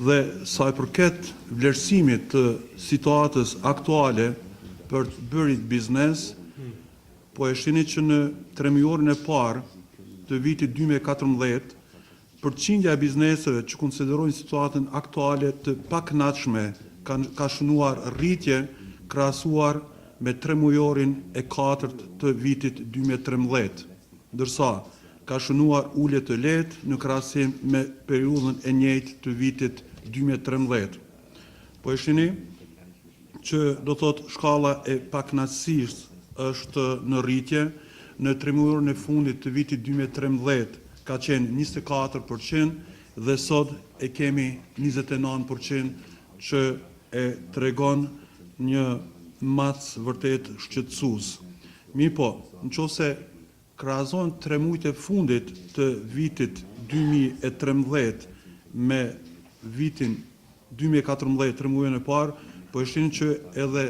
Dhe sa i përket vlerësimit të situatës aktuale për të bërit biznes, po e shini që në tremiorin e parë të vitit 2014, përqindja e bizneseve që konsiderojnë situatën aktuale të pakënaqshme ka shënuar rritje krahasuar me tremujorin e 4 të vitit 2013, ndërsa ka shënuar ulje të lehtë në krahasim me periudhën e njëjtë të vitit 2013. Po e shini që do thot shkalla e pakënaqësisë është në rritje, në tremujorin e fundit të vitit 2013 ka qenë 24% dhe sot e kemi 29% që e tregon një mac vërtet shqetësues. Po, nëse krahasojmë 3 muajt e fundit të vitit 2013 me vitin 2014, 3 muajin e parë, po e shihni që edhe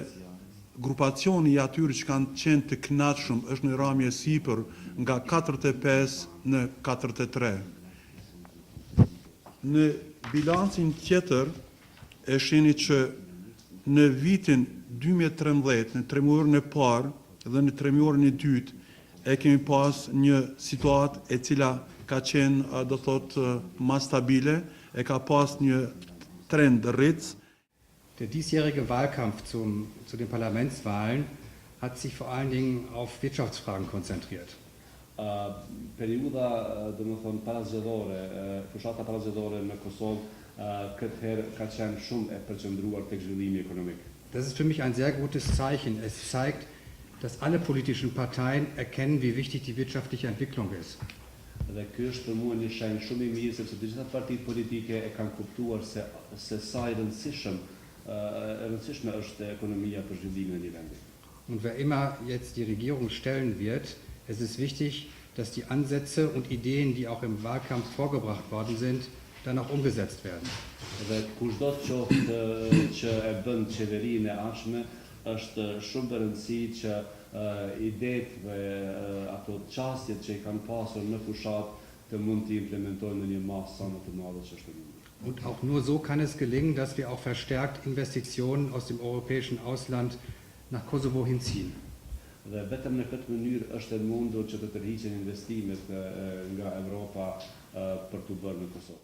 grupacioni i atyre që kanë qenë të kënaqshëm është në ramje sipër nga 45 në 43. Në bilancin tjetër e shihni që në vitin 2013, në tremujorin e parë dhe në tremujorin e dytë, e kemi pas një situatë e cila ka qenë, do thot, më stabile, e ka pas një trend rritës. Der diesjährige Wahlkampf zu den Parlamentswahlen hat sich vor allen Dingen auf Wirtschaftsfragen konzentriert. Periudha, domethënë parazgjedhore, fushata parazgjedhore në Kosovë këtë herë ka qenë shumë e përqendruar tek zhvillimi ekonomik. Das ist für mich ein sehr gutes Zeichen. Es zeigt, dass alle politischen Parteien erkennen, wie wichtig die wirtschaftliche Entwicklung ist. Dhe ky është për mua një shenjë shumë i mirë sepse të gjitha partitë politike e kanë kuptuar se sa e rëndësishme është ekonomia për zhvillimin e një vendi. Und wer immer jetzt die Regierung stellen wird, es ist wichtig, dass die Ansätze und Ideen, die auch im Wahlkampf vorgebracht worden sind, dann auch umgesetzt werden. Dhe kushdo të qoftë që e bën qeverinë e ardhshme, është shumë e rëndësishme që idetë dhe ato çështjet që i kanë pasur në fushat të mund të implementojnë në një masë sa më të madhe çështje. Und auch nur so kann es gelingen, dass wir auch verstärkt Investitionen aus dem europäischen Ausland nach Kosovo hinziehen. Dhe vetëm në këtë mënyrë është e mundur që të tërhiqen investimet nga Europa për të bërë në Kosovë.